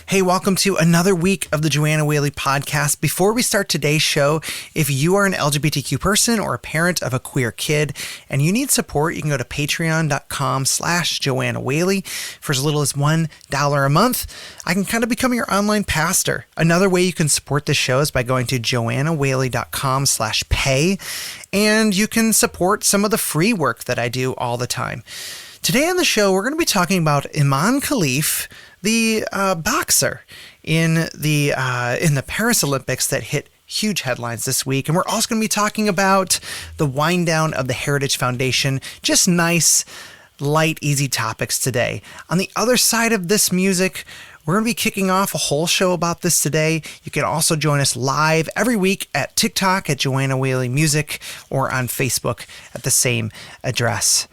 Hey, welcome to another week of the JOANNA WHALEY podcast. Before we start today's show, if you are an LGBTQ person or a parent of a queer kid and you need support, you can go to patreon.com/JOANNA WHALEY. For as little as $1 a month, I can kind of become your online pastor. Another way you can support this show is by going to JOANNAWHALEY.com/pay, and you can support some of the free work that I do all the time. Today on the show, we're going to be talking about Imane Khelif, the boxer in the Paris Olympics that hit huge headlines this week. And we're also going to be talking about the wind down of the Heritage Foundation. Just nice, light, easy topics today. On the other side of this music, we're going to be kicking off a whole show about this today. You can also join us live every week at TikTok at JOANNA WHALEY Music or on Facebook at the same address.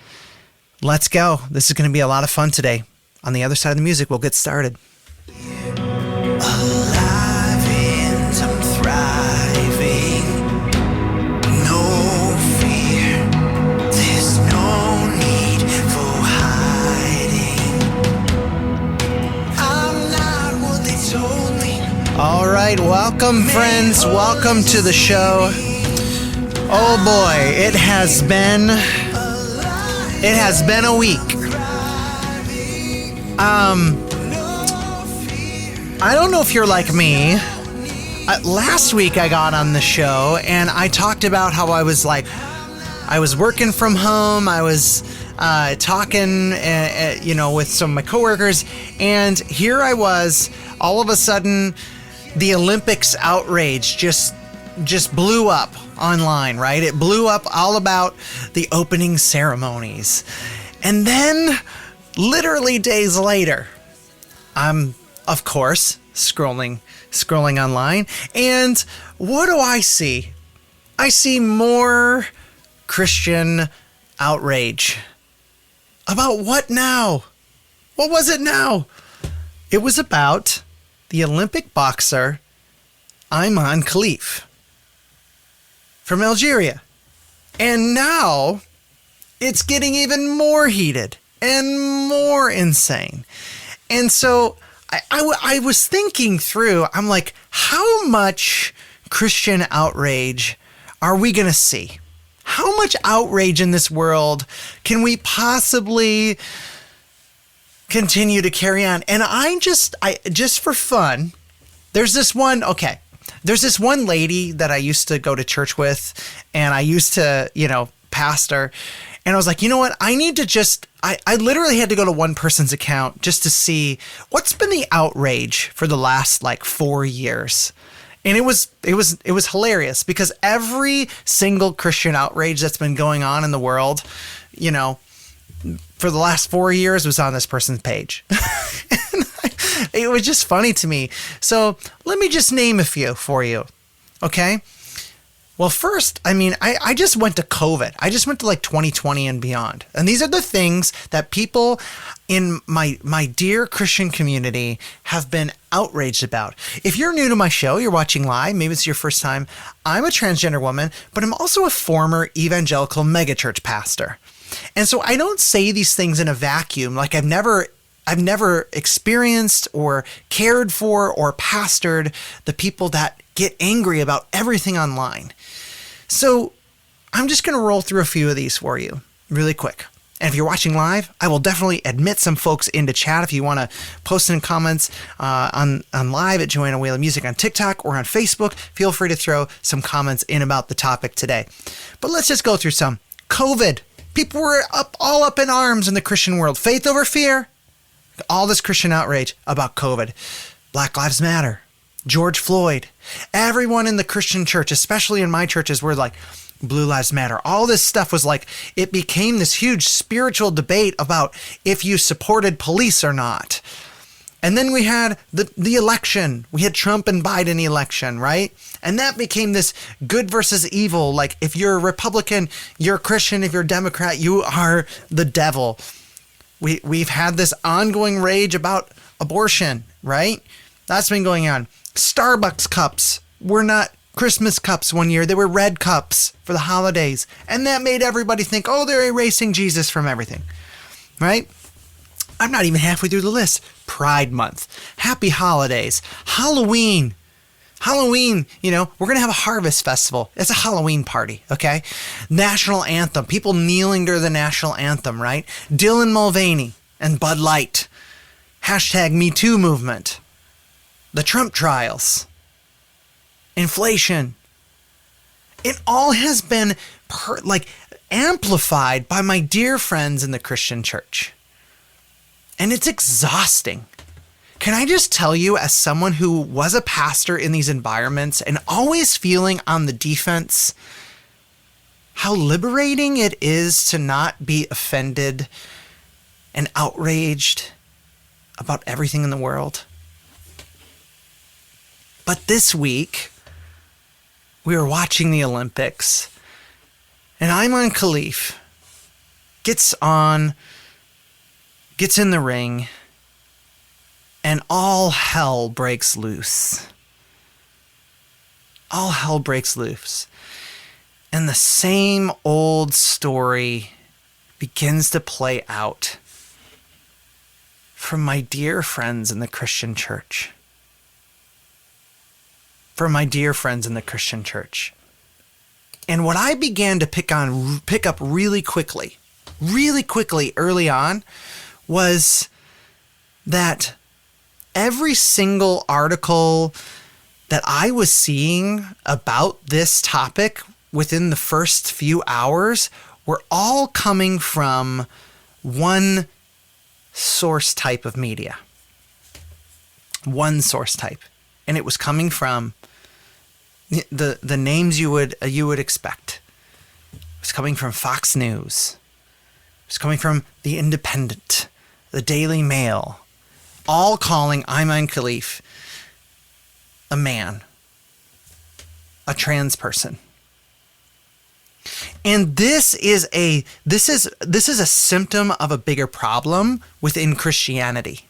Let's go. This is going to be a lot of fun today. On the other side of the music, we'll get started. Alive and I'm thriving. No fear. There's no need for hiding. I'm not what they told me. All right, welcome, friends. Welcome to the show. Oh boy, it has been a week. I don't know if you're like me. Last week I got on the show and I talked about how I was working from home. I was talking, with some of my coworkers, and here I was. All of a sudden, the Olympics outrage just blew up online, right? It blew up all about the opening ceremonies. And then, literally days later, I'm, of course, scrolling online, and what do I see? I see more Christian outrage. About what now? What was it now? It was about the Olympic boxer Imane Khelif from Algeria. And now it's getting even more heated and more insane. And so I was thinking through, I'm like, how much Christian outrage are we going to see? How much outrage in this world can we possibly continue to carry on? And I just for fun, there's this one lady that I used to go to church with, and I used to, pastor. And I was like, you know what? I need to I literally had to go to one person's account just to see what's been the outrage for the last 4 years. And it was hilarious because every single Christian outrage that's been going on in the world, for the last 4 years was on this person's page. It was just funny to me. So let me just name a few for you. Okay. Well, first, I just went to COVID. I just went to 2020 and beyond. And these are the things that people in my dear Christian community have been outraged about. If you're new to my show, you're watching live, maybe it's your first time, I'm a transgender woman, but I'm also a former evangelical megachurch pastor. And so I don't say these things in a vacuum. I've never experienced or cared for or pastored the people that get angry about everything online. So I'm just going to roll through a few of these for you really quick. And if you're watching live, I will definitely admit some folks into chat. If you want to post in comments on live at JOANNA WHALEY Music on TikTok or on Facebook, feel free to throw some comments in about the topic today. But let's just go through some. COVID. People were all up in arms in the Christian world. Faith over fear. All this Christian outrage about COVID. Black Lives Matter. George Floyd. Everyone in the Christian church, especially in my churches, were like, Blue Lives Matter. All this stuff was it became this huge spiritual debate about if you supported police or not. And then we had the election. We had Trump and Biden election, right? And that became this good versus evil. If you're a Republican, you're a Christian. If you're a Democrat, you are the devil. We've had this ongoing rage about abortion, right? That's been going on. Starbucks cups were not Christmas cups one year. They were red cups for the holidays. And that made everybody think, oh, they're erasing Jesus from everything, right? I'm not even halfway through the list. Pride Month. Happy holidays. Halloween. Halloween, you know, we're going to have a harvest festival. It's a Halloween party, okay? National anthem. People kneeling to the national anthem, right? Dylan Mulvaney and Bud Light. Hashtag Me Too movement. The Trump trials. Inflation. It all has been amplified by my dear friends in the Christian church. And it's exhausting. Can I just tell you, as someone who was a pastor in these environments and always feeling on the defense, how liberating it is to not be offended and outraged about everything in the world? But this week, we were watching the Olympics, and Imane Khelif gets in the ring, and all hell breaks loose. All hell breaks loose. And the same old story begins to play out from my dear friends in the Christian church. For my dear friends in the Christian church. And what I began to pick up really quickly early on, was that every single article that I was seeing about this topic within the first few hours were all coming from one source type of media. One source type. And it was coming from the names you would expect. It was coming from Fox News. It was coming from The Independent, The Daily Mail, all calling Imane Khelif a man, a trans person. And this is a symptom of a bigger problem within Christianity.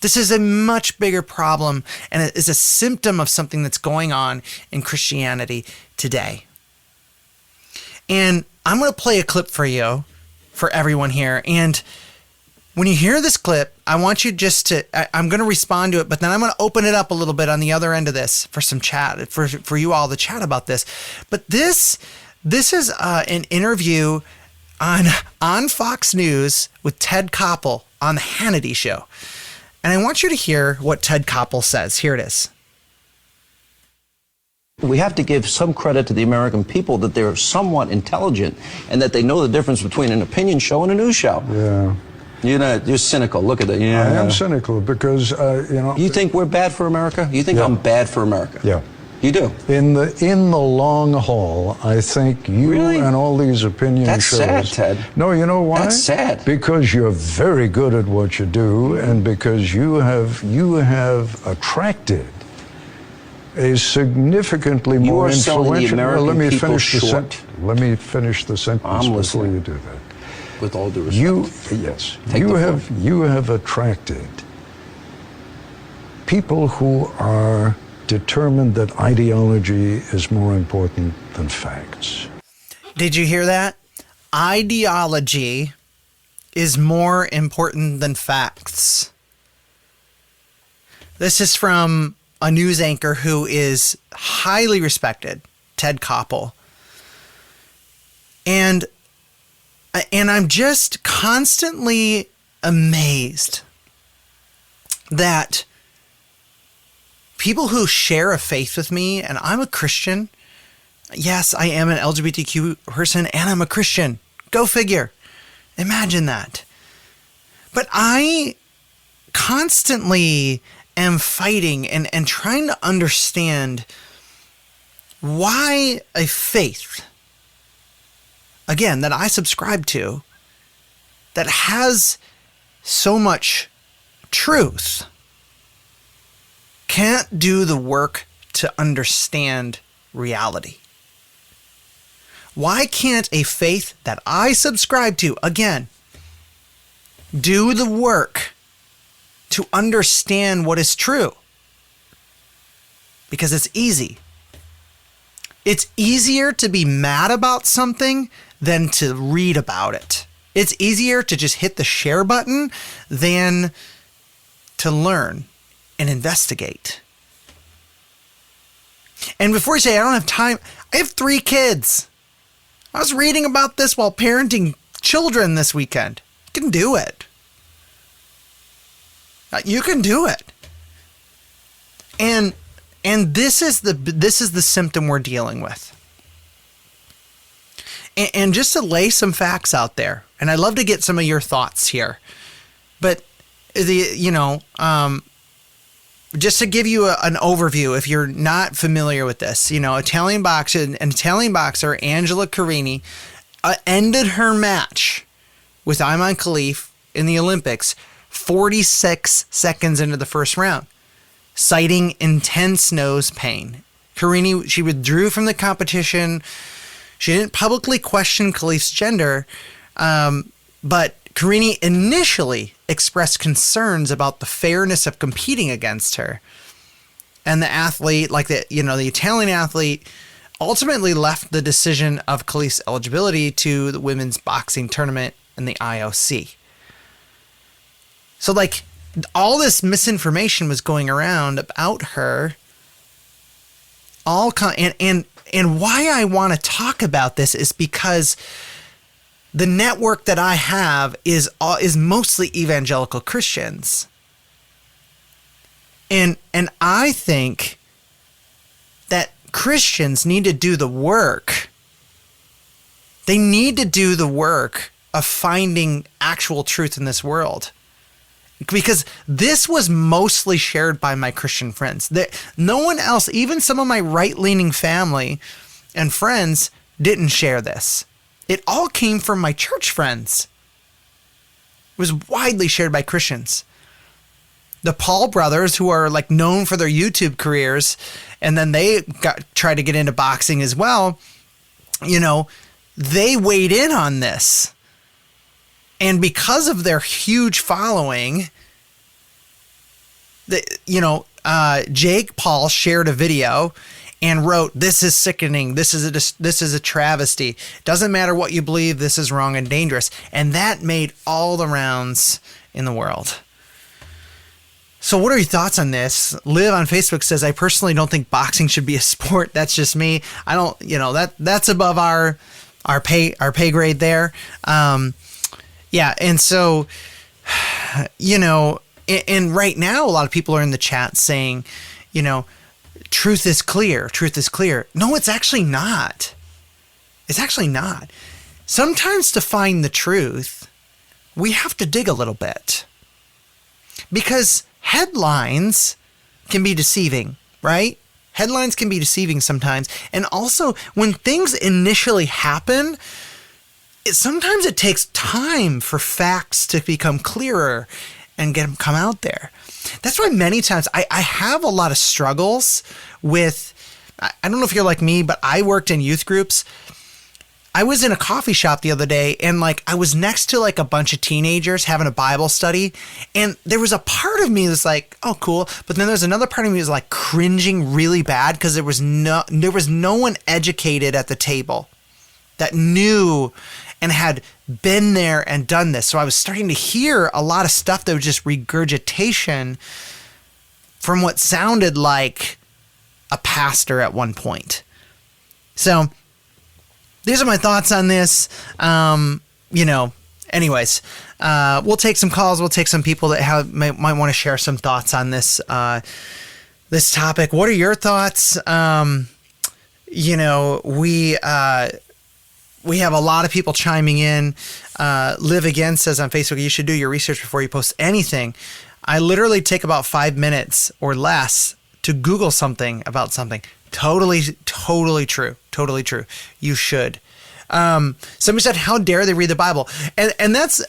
This is a much bigger problem, and it is a symptom of something that's going on in Christianity today. And I'm going to play a clip for you, for everyone here. And when you hear this clip, I want you just to, I'm going to respond to it, but then I'm going to open it up a little bit on the other end of this for some chat, for you all to chat about this. But this is an interview on Fox News with Ted Koppel on the Hannity Show. And I want you to hear what Ted Koppel says. Here it is. We have to give some credit to the American people that they're somewhat intelligent and that they know the difference between an opinion show and a news show. Yeah. You're cynical. Look at it. Yeah. I am cynical because, You think we're bad for America? You think I'm bad for America? Yeah. You do? In the long haul, I think you Really? and all these opinion shows... That's sad, Ted. No, you know why? That's sad. Because you're very good at what you do, and because you have attracted a significantly You more are selling the influential... American let me people finish short. Let me finish the sentence I'm before listening. you do that. With all due respect. You have attracted people who are determined that ideology is more important than facts. Did you hear that? Ideology is more important than facts. This is from a news anchor who is highly respected, Ted Koppel. And I'm just constantly amazed that people who share a faith with me, and I'm a Christian. Yes, I am an LGBTQ person, and I'm a Christian. Go figure. Imagine that. But I constantly am fighting and trying to understand why a faith, again, that I subscribe to, that has so much truth, can't do the work to understand reality. Why can't a faith that I subscribe to, again, do the work to understand what is true? Because it's easy. It's easier to be mad about something than to read about it. It's easier to just hit the share button than to learn and investigate. And before you say, I don't have time, I have 3 kids. I was reading about this while parenting children this weekend. You can do it. You can do it. And this is the symptom we're dealing with. And just to lay some facts out there, and I'd love to get some of your thoughts here, but just to give you an overview, if you're not familiar with this, Italian boxer Angela Carini ended her match with Imane Khelif in the Olympics 46 seconds into the first round, citing intense nose pain. Carini, she withdrew from the competition. She didn't publicly question Khelif's gender, but Carini initially expressed concerns about the fairness of competing against her. And the athlete, the Italian athlete, ultimately left the decision of Khelif's eligibility to the women's boxing tournament and the IOC. So all this misinformation was going around about her. And why I want to talk about this is because the network that I have is mostly evangelical Christians. And I think that Christians need to do the work. They need to do the work of finding actual truth in this world. Because this was mostly shared by my Christian friends. No one else, even some of my right-leaning family and friends, didn't share this. It all came from my church friends. It was widely shared by Christians. The Paul brothers, who are known for their YouTube careers, and then they tried to get into boxing as well, they weighed in on this. And because of their huge following, Jake Paul shared a video and wrote, "This is sickening. This is a travesty. Doesn't matter what you believe. This is wrong and dangerous." And that made all the rounds in the world. So what are your thoughts on this? Liv on Facebook says, "I personally don't think boxing should be a sport. That's just me. I don't, that's above our pay grade there." Yeah. And so, and right now, a lot of people are in the chat saying, truth is clear. Truth is clear. No, it's actually not. It's actually not. Sometimes to find the truth, we have to dig a little bit. Because headlines can be deceiving, right? Headlines can be deceiving sometimes. And also, when things initially happen, sometimes it takes time for facts to become clearer and come out there. That's why many times I have a lot of struggles with, I don't know if you're like me, but I worked in youth groups. I was in a coffee shop the other day, and I was next to a bunch of teenagers having a Bible study, and there was a part of me that's oh, cool. But then there's another part of me that's cringing really bad because there was no one educated at the table that knew and had been there and done this. So I was starting to hear a lot of stuff that was just regurgitation from what sounded like a pastor at one point. So these are my thoughts on this. Anyways, we'll take some calls. We'll take some people that might want to share some thoughts on this, this topic. What are your thoughts? We have a lot of people chiming in. Liv again says on Facebook, "You should do your research before you post anything." I literally take about 5 minutes or less to Google something about something. Totally true. Totally true. You should. Somebody said, "How dare they read the Bible?" And that's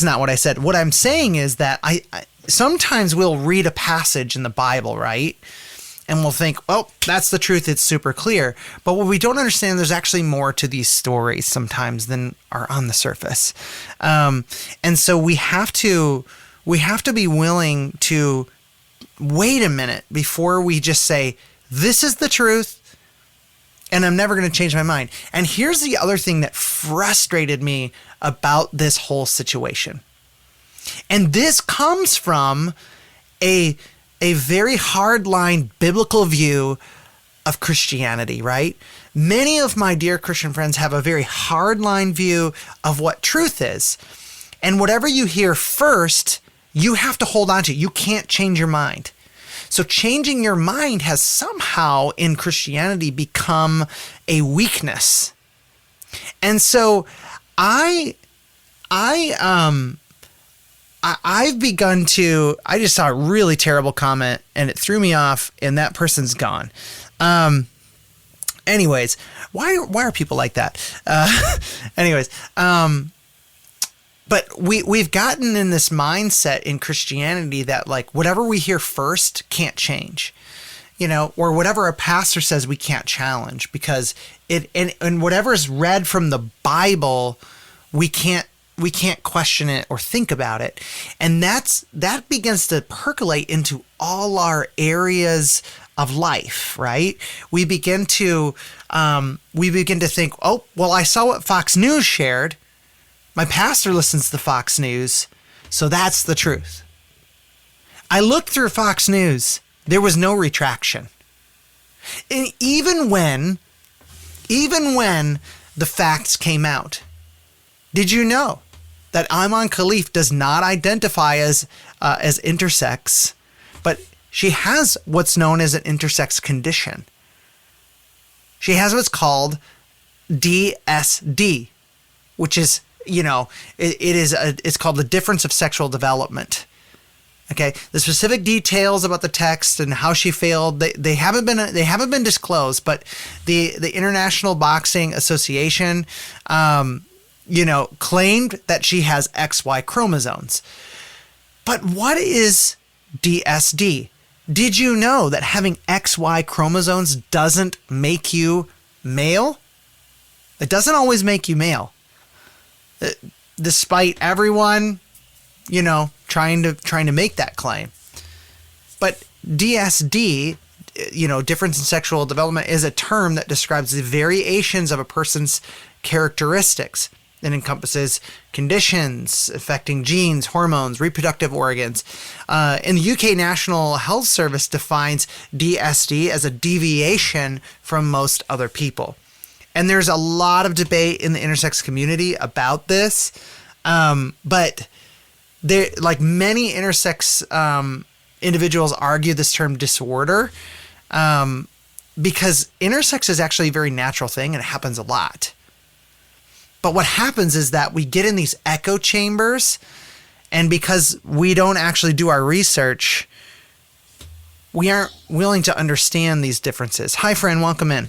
not what I said. What I'm saying is that I sometimes we'll read a passage in the Bible, right? And we'll think, well, that's the truth. It's super clear. But what we don't understand, there's actually more to these stories sometimes than are on the surface. And so we have to be willing to wait a minute before we just say, this is the truth. And I'm never going to change my mind. And here's the other thing that frustrated me about this whole situation. And this comes from a very hardline biblical view of Christianity, right? Many of my dear Christian friends have a very hardline view of what truth is. And whatever you hear first, you have to hold on to. You can't change your mind. So changing your mind has somehow in Christianity become a weakness. And so I've begun to, I just saw a really terrible comment and it threw me off and that person's gone. Anyways, why are people like that? But we've gotten in this mindset in Christianity that like whatever we hear first can't change, you know, or whatever a pastor says we can't challenge because and whatever is read from the Bible, we can't question it or think about it. And that begins to percolate into all our areas of life, right? We begin to think, oh, well, I saw what Fox News shared. My pastor listens to Fox News, so that's the truth. I looked through Fox News. There was no retraction. And even when the facts came out, did you know that Imane Khelif does not identify as intersex, but she has what's known as an intersex condition. She has what's called DSD, which is, you know, it's called the difference of sexual development. Okay, the specific details about the text and how she failed, they haven't been disclosed, but the International Boxing Association, claimed that she has XY chromosomes. But what is DSD? Did you know that having XY chromosomes doesn't make you male? It doesn't always make you male. Despite everyone, trying to make that claim. But DSD, difference in sexual development, is a term that describes the variations of a person's characteristics. It encompasses conditions affecting genes, hormones, reproductive organs. And the UK National Health Service defines DSD as a deviation from most other people. And there's a lot of debate in the intersex community about this. But there, like many intersex individuals argue this term disorder because intersex is actually a very natural thing and it happens a lot. But what happens is that we get in these echo chambers, and because we don't actually do our research, we aren't willing to understand these differences. Hi, friend. Welcome in.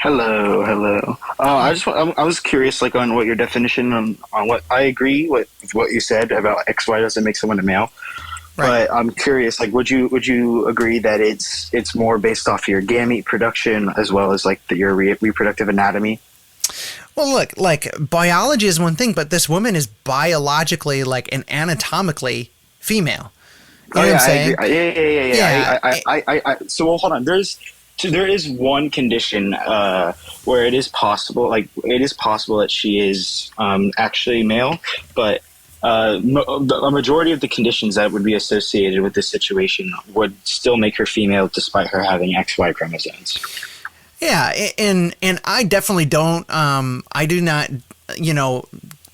Hello. I was curious, like, on what your definition on what I agree with what you said about XY doesn't make someone a male. Right. But I'm curious, like, would you agree that it's more based off your gamete production as well as like your reproductive anatomy? Well, look, like biology is one thing, but this woman is biologically, like, and anatomically female. You know what I'm saying? I agree. Yeah. So hold on. There is one condition where it is possible that she is actually male, but a majority of the conditions that would be associated with this situation would still make her female despite her having XY chromosomes. Yeah, and I definitely don't. I do not,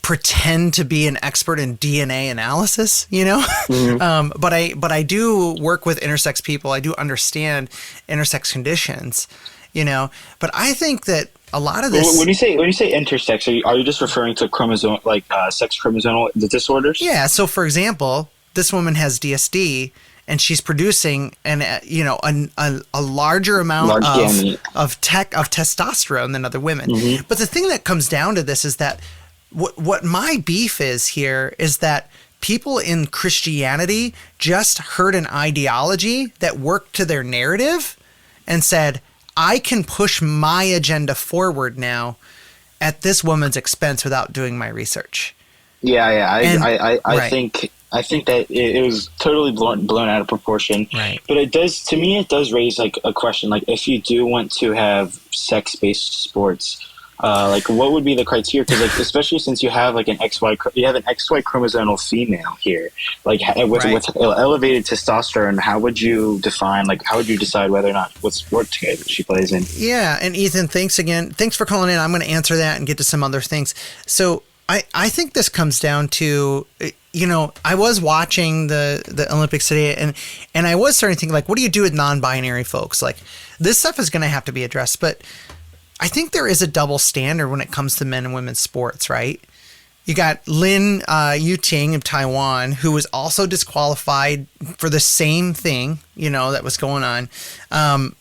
pretend to be an expert in DNA analysis. Mm-hmm. But I do work with intersex people. I do understand intersex conditions. But I think that a lot of this. When you say intersex, are you just referring to chromosome, like sex chromosomal disorders? Yeah. So, for example, this woman has DSD. And she's producing a larger amount of testosterone than other women. Mm-hmm. But the thing that comes down to this is that what my beef is here is that people in Christianity just heard an ideology that worked to their narrative and said, I can push my agenda forward now at this woman's expense without doing my research. Yeah. I think I think that it was totally blown out of proportion. Right. But it does raise like a question. Like, if you do want to have sex-based sports, like, what would be the criteria? Because, like, especially since you have like you have an XY chromosomal female here, like with elevated testosterone. How would you decide whether or not what sport she plays in? Yeah, and Ethan, thanks for calling in. I'm going to answer that and get to some other things. So I think this comes down to, I was watching the Olympics today, and I was starting to think, like, what do you do with non-binary folks? Like, this stuff is going to have to be addressed, but I think there is a double standard when it comes to men and women's sports, right? You got Lin Yuting of Taiwan, who was also disqualified for the same thing, that was going on.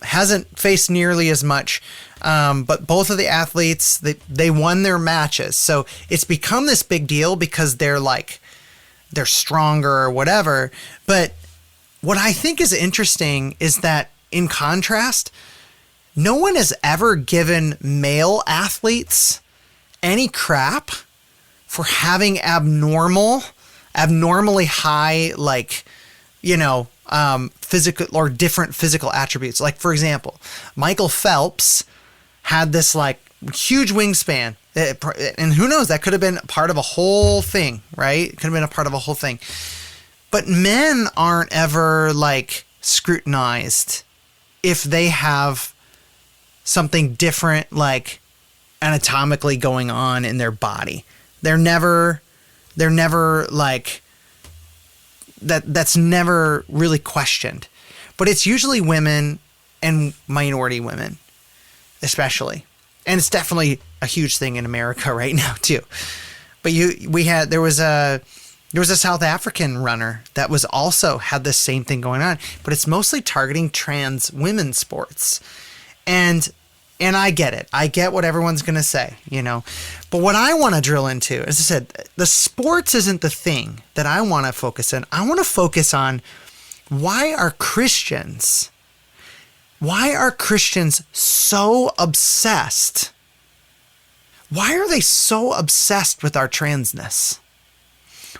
Hasn't faced nearly as much, but both of the athletes, they won their matches. So it's become this big deal because they're stronger or whatever. But what I think is interesting is that, in contrast, no one has ever given male athletes any crap for having abnormally high, physical or different physical attributes. Like, for example, Michael Phelps had this huge wingspan, and who knows, that could have been part of a whole thing, right? It could have been a part of a whole thing. But men aren't ever scrutinized if they have something different, anatomically going on in their body. They're never that's never really questioned. But it's usually women and minority women, especially. And it's definitely a huge thing in America right now too. But there was a South African runner that was also had the same thing going on, but it's mostly targeting trans women's sports. And I get it. I get what everyone's going to say, But what I want to drill into, as I said, the sports isn't the thing that I want to focus on. I want to focus on why are Christians so obsessed? Why are they so obsessed with our transness?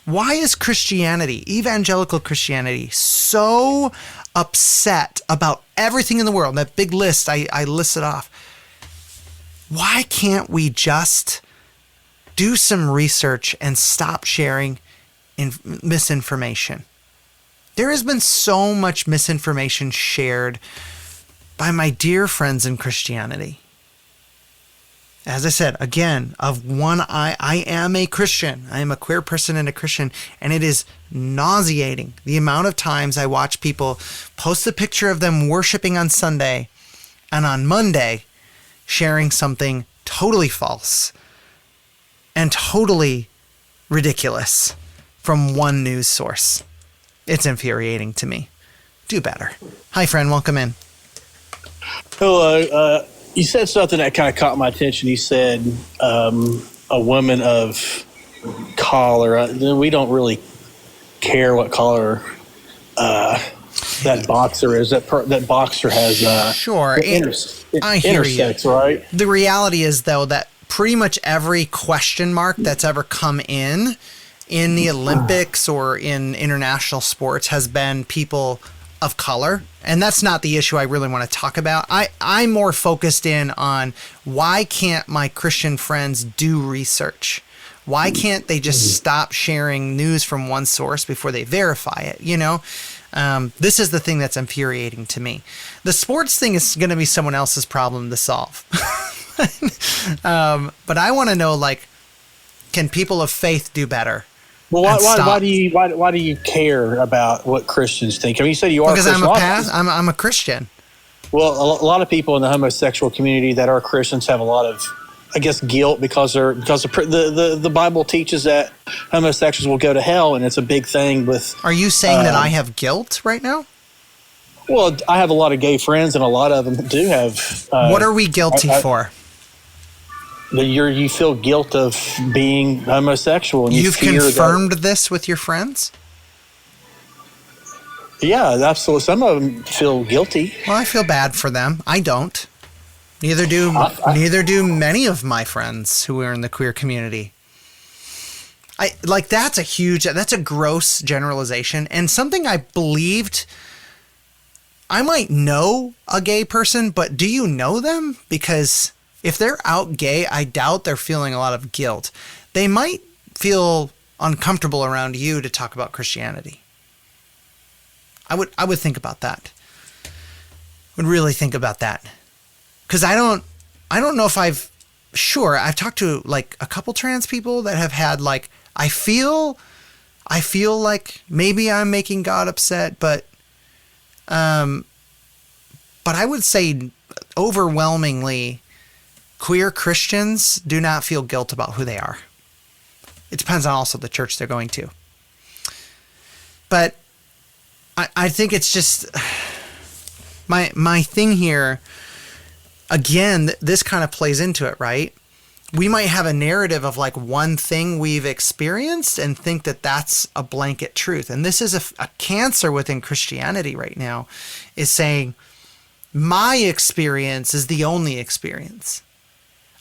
Why is Christianity, evangelical Christianity, so upset about everything in the world? That big list I listed off. Why can't we just do some research and stop sharing misinformation? There has been so much misinformation shared by my dear friends in Christianity. As I said, again, I am a Christian. I am a queer person and a Christian, and it is nauseating the amount of times I watch people post a picture of them worshiping on Sunday, and on Monday sharing something totally false and totally ridiculous from one news source. It's infuriating to me. Do better. Hi, friend. Welcome in. Hello. You said something that kind of caught my attention. You said a woman of color. We don't really care what color that boxer is. That boxer has sure. I hear intersex, you. Right? The reality is, though, that pretty much every question mark that's ever come in the Olympics or in international sports has been people of color. And that's not the issue I really want to talk about. I'm more focused in on why can't my Christian friends do research? Why can't they just stop sharing news from one source before they verify it? This is the thing that's infuriating to me. The sports thing is going to be someone else's problem to solve. But I want to know, can people of faith do better? Well, why do you care about what Christians think? I mean, you said you are because I'm a Christian. Well, a lot of people in the homosexual community that are Christians have a lot of, I guess, guilt because the Bible teaches that homosexuals will go to hell, and it's a big thing with. Are you saying that I have guilt right now? Well, I have a lot of gay friends, and a lot of them do have. What are we guilty for? You feel guilt of being homosexual. And You've confirmed this with your friends? Yeah, absolutely. Some of them feel guilty. Well, I feel bad for them. I don't. Neither do many of my friends who are in the queer community. That's a gross generalization, and something I believed. I might know a gay person, but do you know them? Because if they're out gay, I doubt they're feeling a lot of guilt. They might feel uncomfortable around you to talk about Christianity. I would think about that. Would really think about that. Because I don't know if I've talked to like a couple trans people that have had like, I feel like maybe I'm making God upset, but I would say overwhelmingly queer Christians do not feel guilt about who they are. It depends on also the church they're going to. But I think it's just my thing here. Again, this kind of plays into it, right? We might have a narrative of like one thing we've experienced and think that that's a blanket truth. And this is a cancer within Christianity right now, is saying my experience is the only experience.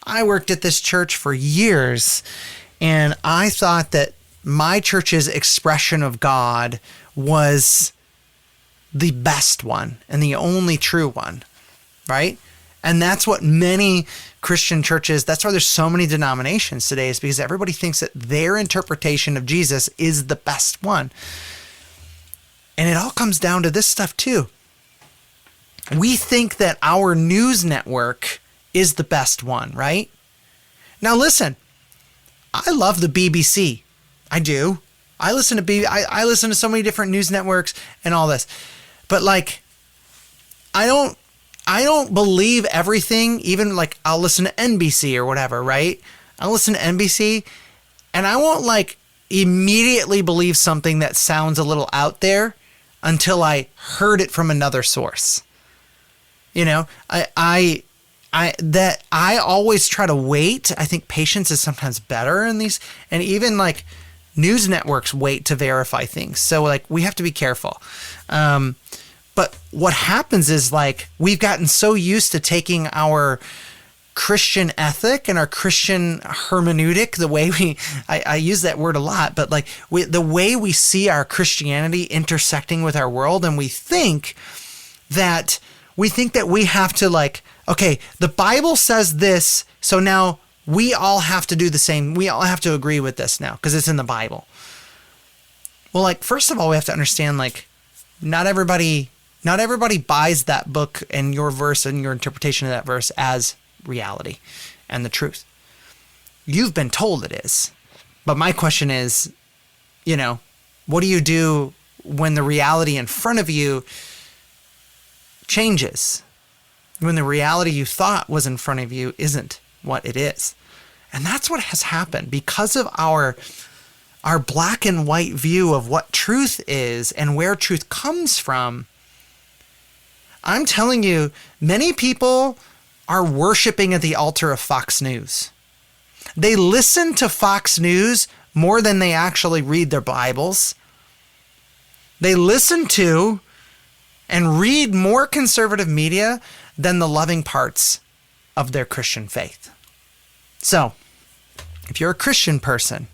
I worked at this church for years, and I thought that my church's expression of God was the best one and the only true one, right? And that's what many Christian churches, that's why there's so many denominations today, is because everybody thinks that their interpretation of Jesus is the best one. And it all comes down to this stuff too. We think that our news network is the best one, right? Now listen, I love the BBC. I do. I listen to so many different news networks and all this. But like, I don't believe everything. Even like, I'll listen to NBC or whatever, right? I'll listen to NBC and I won't like immediately believe something that sounds a little out there until I heard it from another source. You know, I always try to wait. I think patience is sometimes better in these, and even like news networks wait to verify things. So like, we have to be careful. But what happens is like, we've gotten so used to taking our Christian ethic and our Christian hermeneutic, the way I use that word a lot, but like the way we see our Christianity intersecting with our world. And we think that we have to like, okay, the Bible says this, so now we all have to do the same. We all have to agree with this now because it's in the Bible. Well, like, first of all, we have to understand like, not everybody buys that book and your verse and your interpretation of that verse as reality and the truth. You've been told it is. But my question is, you know, what do you do when the reality in front of you changes? When the reality you thought was in front of you isn't what it is. And that's what has happened because of our black and white view of what truth is and where truth comes from. I'm telling you, many people are worshiping at the altar of Fox News. They listen to Fox News more than they actually read their Bibles. They listen to and read more conservative media than the loving parts of their Christian faith. So, if you're a Christian person,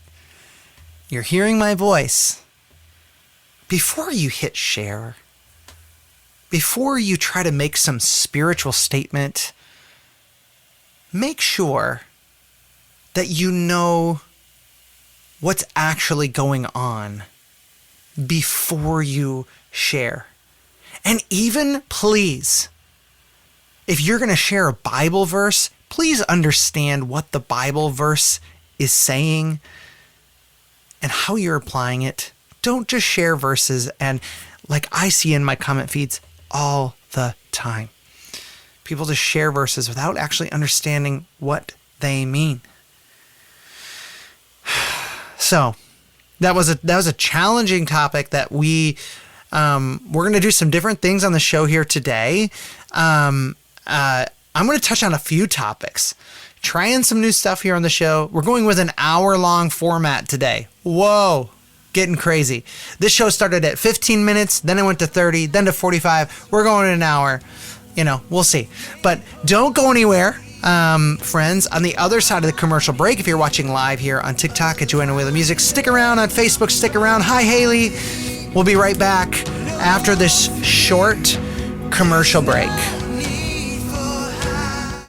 you're hearing my voice, before you hit share, before you try to make some spiritual statement, make sure that you know what's actually going on before you share. And even, please, if you're going to share a Bible verse, please understand what the Bible verse is saying and how you're applying it. Don't just share verses and like I see in my comment feeds all the time. People just share verses without actually understanding what they mean. So that was a challenging topic that we're going to do some different things on the show here today. I'm going to touch on a few topics, trying some new stuff here on the show. We're going with an hour-long format today. Whoa, getting crazy. This show started at 15 minutes, then it went to 30, then to 45. We're going in an hour. You know, we'll see. But don't go anywhere. friends. On the other side of the commercial break, if you're watching live here on TikTok at Joanna Whaley Music, stick around on Facebook, stick around. Hi, Haley. We'll be right back after this short commercial break.